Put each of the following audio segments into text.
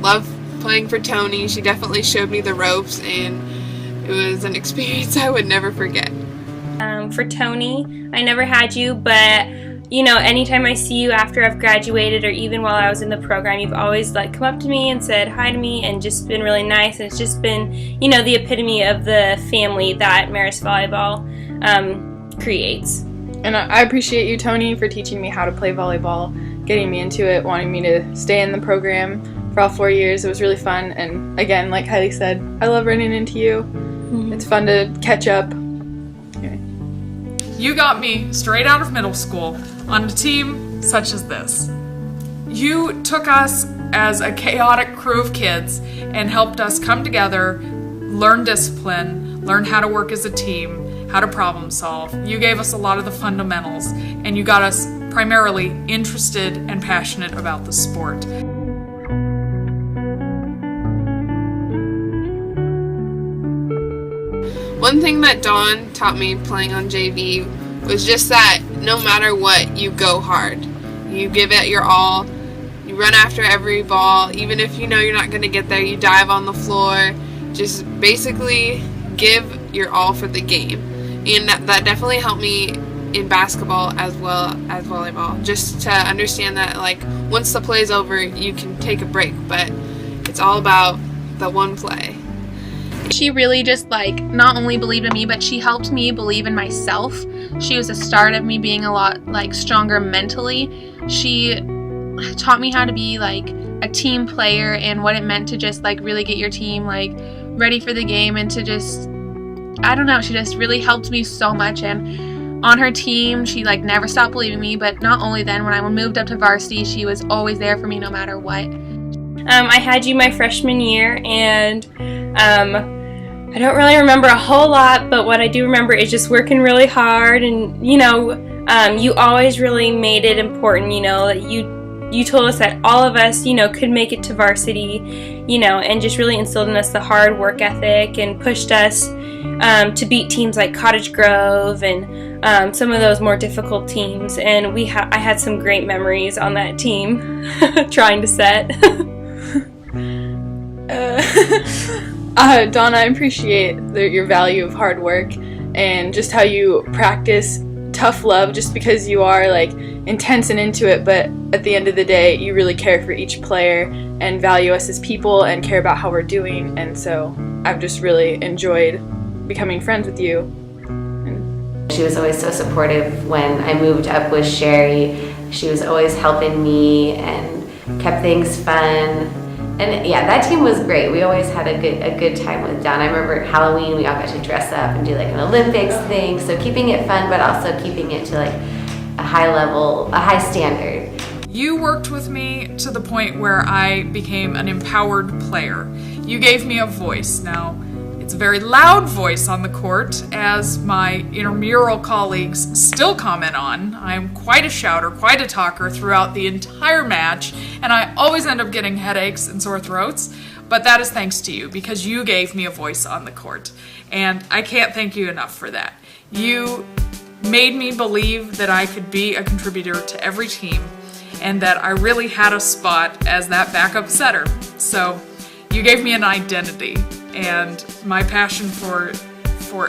love playing for Tony. She definitely showed me the ropes, and it was an experience I would never forget. For Tony, I never had you, but anytime I see you after I've graduated or even while I was in the program, you've always come up to me and said hi to me and just been really nice, and it's just been the epitome of the family that Marist Volleyball creates. And I appreciate you, Tony, for teaching me how to play volleyball, getting me into it, wanting me to stay in the program for all 4 years. It was really fun, and again, like Kylie said, I love running into you. Mm-hmm. It's fun to catch up. Anyway. You got me straight out of middle school on a team such as this. You took us as a chaotic crew of kids and helped us come together, learn discipline, learn how to work as a team, how to problem solve. You gave us a lot of the fundamentals, and you got us primarily interested and passionate about the sport. One thing that Dawn taught me playing on JV was just that no matter what, you go hard. You give it your all. You run after every ball. Even if you know you're not going to get there, you dive on the floor. Just basically give your all for the game. And that definitely helped me in basketball as well as volleyball. Just to understand that once the play's over, you can take a break, but it's all about the one play. She really just not only believed in me, but she helped me believe in myself. She was a start of me being a lot stronger mentally. She taught me how to be a team player and what it meant to just really get your team ready for the game, and to just, I don't know, she just really helped me so much. And on her team, she never stopped believing me, but not only then, when I moved up to varsity, she was always there for me no matter what. I had you my freshman year, and I don't really remember a whole lot, but what I do remember is just working really hard, and you always really made it important, that you told us that all of us, could make it to varsity, and just really instilled in us the hard work ethic and pushed us to beat teams like Cottage Grove and some of those more difficult teams. And I had some great memories on that team trying to set. Donna, I appreciate your value of hard work and just how you practice tough love, just because you are intense and into it, but at the end of the day you really care for each player and value us as people and care about how we're doing. And so I've just really enjoyed becoming friends with you. She was always so supportive when I moved up with Sherry. She was always helping me and kept things fun. And yeah, that team was great. We always had a good time with Dawn. I remember at Halloween we all got to dress up and do an Olympics thing. So keeping it fun, but also keeping it to a high level, a high standard. You worked with me to the point where I became an empowered player. You gave me a voice. Now, it's a very loud voice on the court, as my intramural colleagues still comment on. I'm quite a shouter, quite a talker throughout the entire match, and I always end up getting headaches and sore throats, but that is thanks to you, because you gave me a voice on the court, and I can't thank you enough for that. You made me believe that I could be a contributor to every team, and that I really had a spot as that backup setter. So you gave me an identity, and my passion for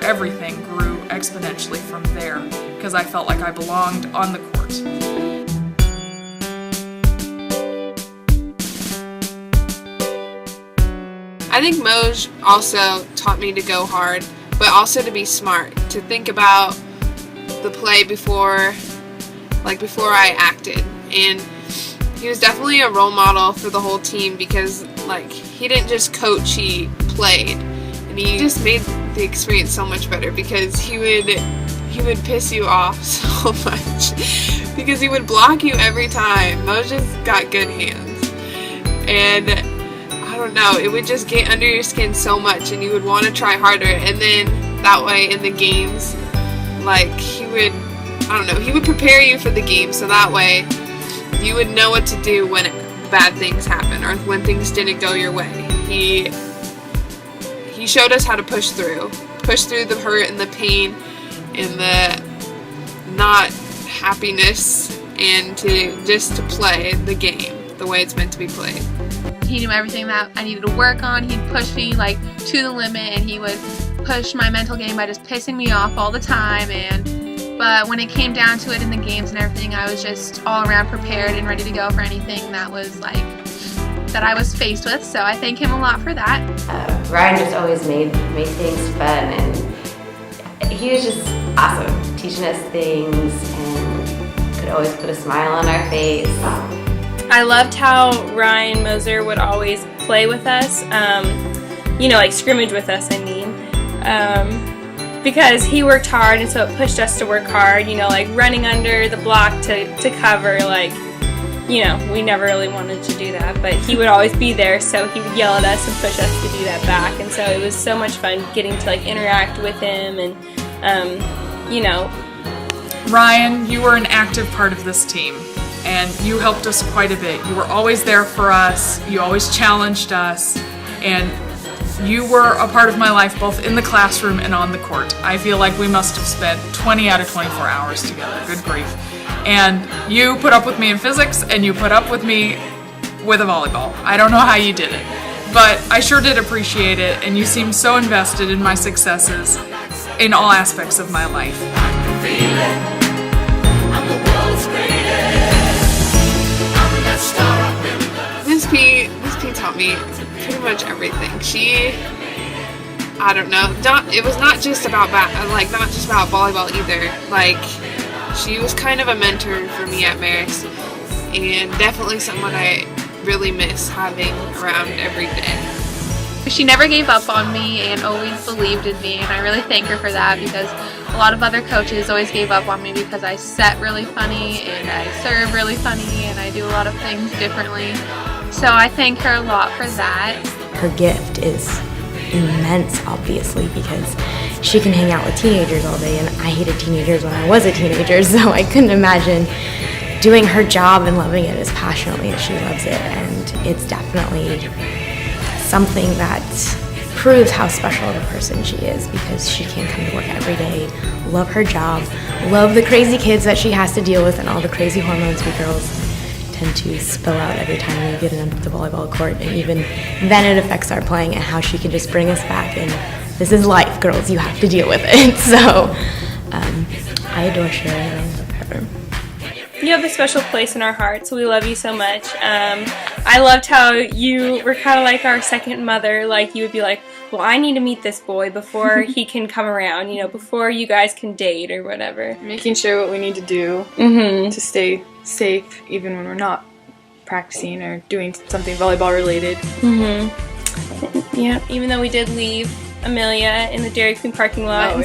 everything grew exponentially from there, because I felt like I belonged on the court. I think Moj also taught me to go hard, but also to be smart, to think about the play before I acted. And he was definitely a role model for the whole team, because he didn't just coach, he played, and he just made the experience so much better, because he would piss you off so much because he would block you every time. Moj just got good hands, and I don't know, it would just get under your skin so much, and you would want to try harder. And then that way in the games, he would prepare you for the game, so that way you would know what to do when bad things happen or when things didn't go your way. He showed us how to push through the hurt and the pain and the not happiness, and to play the game the way it's meant to be played. He knew everything that I needed to work on. He'd push me like to the limit, and he would push my mental game by just pissing me off all the time. But when it came down to it in the games and everything, I was just all around prepared and ready to go for anything that was like that I was faced with. So I thank him a lot for that. Ryan just always made things fun, and he was just awesome, teaching us things and could always put a smile on our face. I loved how Ryan Moser would always play with us, like scrimmage with us, because he worked hard, and so it pushed us to work hard, like running under the block to cover, we never really wanted to do that, but he would always be there, so he would yell at us and push us to do that back, and so it was so much fun getting to interact with him, and Ryan, you were an active part of this team, and you helped us quite a bit. You were always there for us, you always challenged us, and you were a part of my life both in the classroom and on the court. I feel like we must have spent 20 out of 24 hours together, good grief. And you put up with me in physics, and you put up with me with a volleyball. I don't know how you did it, but I sure did appreciate it, and you seemed so invested in my successes in all aspects of my life. Miss P taught me pretty much everything. It was not just about volleyball either. She was kind of a mentor for me at Marist, and definitely someone I really miss having around every day. She never gave up on me and always believed in me, and I really thank her for that, because a lot of other coaches always gave up on me because I set really funny and I serve really funny and I do a lot of things differently. So I thank her a lot for that. Her gift is immense, obviously, because she can hang out with teenagers all day, and I hated teenagers when I was a teenager, so I couldn't imagine doing her job and loving it as passionately as she loves it, and it's definitely something that proves how special of a person she is, because she can come to work every day, love her job, love the crazy kids that she has to deal with, and all the crazy hormones we girls tend to spill out every time we get into the volleyball court, and even then it affects our playing, and how she can just bring us back, and this is life, girls, you have to deal with it. So I adore Sherry, and I love her. You have a special place in our hearts. We love you so much. I loved how you were kind of like our second mother. You would be like, well, I need to meet this boy before he can come around, before you guys can date or whatever. Making sure what we need to do to stay safe, even when we're not practicing or doing something volleyball related. Yeah, even though we did leave Amelia in the Dairy Queen parking lot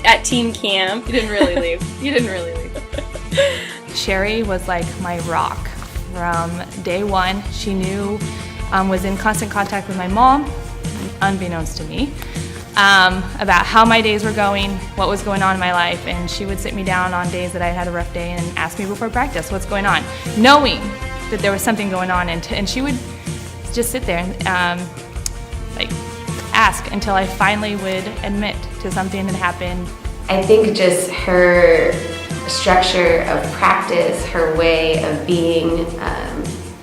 at team camp. You didn't really leave. Sherry was like my rock from day one. She knew, was in constant contact with my mom, unbeknownst to me, about how my days were going, what was going on in my life, and she would sit me down on days that I had a rough day and ask me before practice what's going on, knowing that there was something going on, and she would just sit there and ask until I finally would admit to something that happened. I think just her structure of practice, her way of being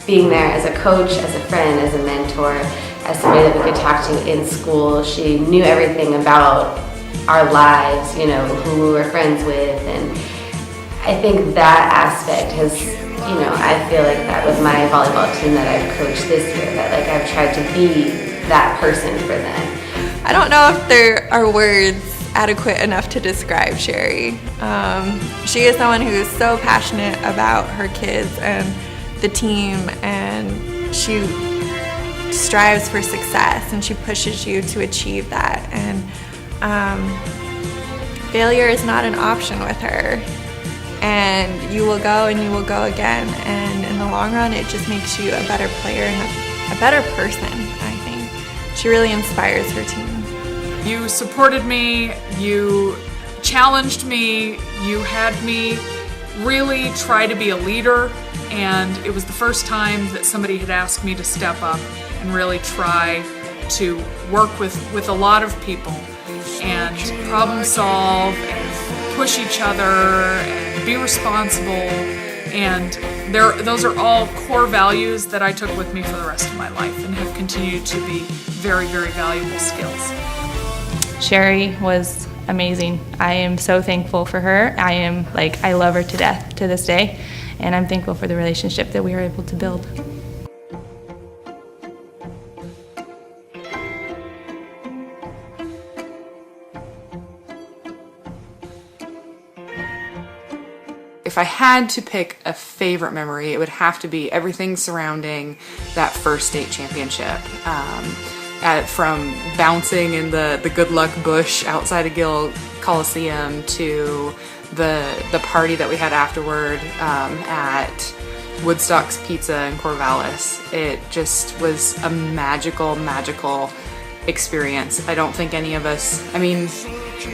there as a coach, as a friend, as a mentor, as somebody that we could talk to in school. She knew everything about our lives, who we were friends with, and I think that aspect has, I feel like that with my volleyball team that I've coached this year, that I've tried to be that person for them. I don't know if there are words adequate enough to describe Sherry. She is someone who is so passionate about her kids and the team, and she strives for success, and she pushes you to achieve that, and failure is not an option with her, and you will go and you will go again, and in the long run it just makes you a better player and a better person. I think she really inspires her team. You supported me, you challenged me, you had me really try to be a leader, and it was the first time that somebody had asked me to step up and really try to work with a lot of people and problem solve and push each other and be responsible And those are all core values that I took with me for the rest of my life and have continued to be very, very valuable skills. Sherry was amazing. I am so thankful for her. I love her to death to this day, and I'm thankful for the relationship that we were able to build. If I had to pick a favorite memory, it would have to be everything surrounding that first state championship. From bouncing in the good luck bush outside of Gill Coliseum to the party that we had afterward at Woodstock's Pizza in Corvallis. It just was a magical experience. I don't think any of us,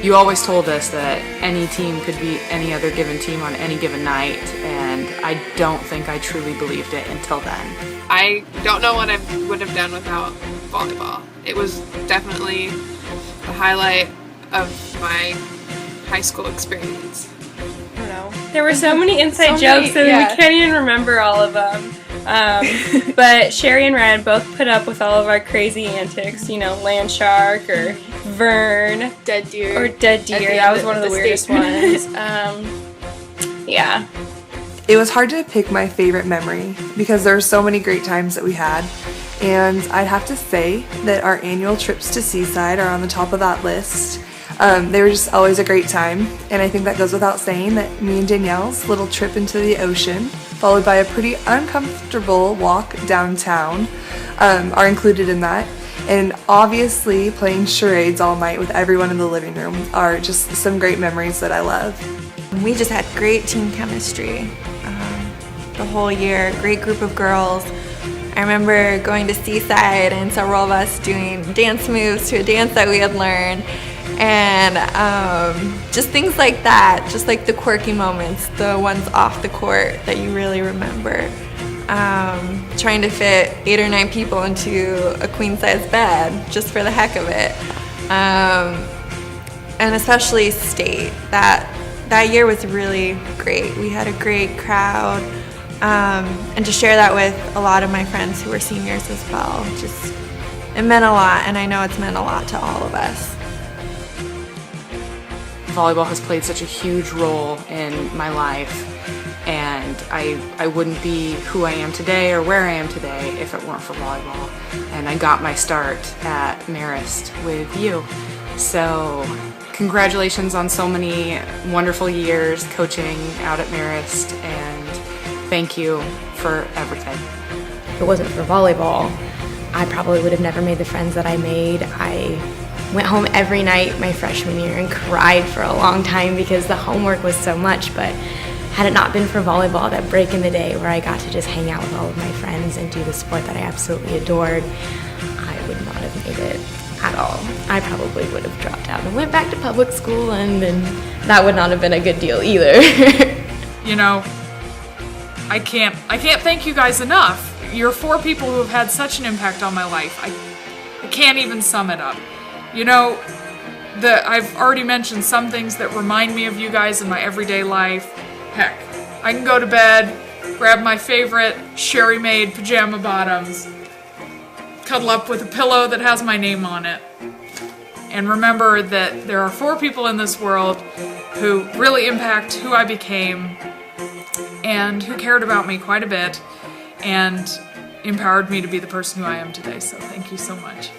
you always told us that any team could beat any other given team on any given night, and I don't think I truly believed it until then. I don't know what I would have done without volleyball. It was definitely the highlight of my high school experience. I don't know. There were so many inside jokes and we can't even remember all of them. But Sherry and Ryan both put up with all of our crazy antics, land shark or Vern. Dead deer. Or dead deer. That was one of the weirdest ones. Yeah. It was hard to pick my favorite memory because there were so many great times that we had. And I'd have to say that our annual trips to Seaside are on the top of that list. They were just always a great time, and I think that goes without saying that me and Danielle's little trip into the ocean, followed by a pretty uncomfortable walk downtown, are included in that. And obviously playing charades all night with everyone in the living room are just some great memories that I love. We just had great team chemistry the whole year, great group of girls. I remember going to Seaside and several of us doing dance moves to a dance that we had learned, and just things like that, just like the quirky moments, the ones off the court that you really remember. Trying to fit 8 or 9 people into a queen-size bed just for the heck of it. And especially state, that year was really great. We had a great crowd. And to share that with a lot of my friends who were seniors as well, it meant a lot, and I know it's meant a lot to all of us. Volleyball has played such a huge role in my life, and I wouldn't be who I am today or where I am today if it weren't for volleyball. And I got my start at Marist with you. So congratulations on so many wonderful years coaching out at Marist, and thank you for everything. If it wasn't for volleyball, I probably would have never made the friends that I made. I went home every night my freshman year and cried for a long time because the homework was so much, but had it not been for volleyball, that break in the day where I got to just hang out with all of my friends and do the sport that I absolutely adored, I would not have made it at all. I probably would have dropped out and went back to public school, and then that would not have been a good deal either. I can't thank you guys enough. You're 4 people who have had such an impact on my life. I can't even sum it up. I've already mentioned some things that remind me of you guys in my everyday life. Heck, I can go to bed, grab my favorite Sherry-made pajama bottoms, cuddle up with a pillow that has my name on it, and remember that there are 4 people in this world who really impact who I became and who cared about me quite a bit and empowered me to be the person who I am today. So thank you so much.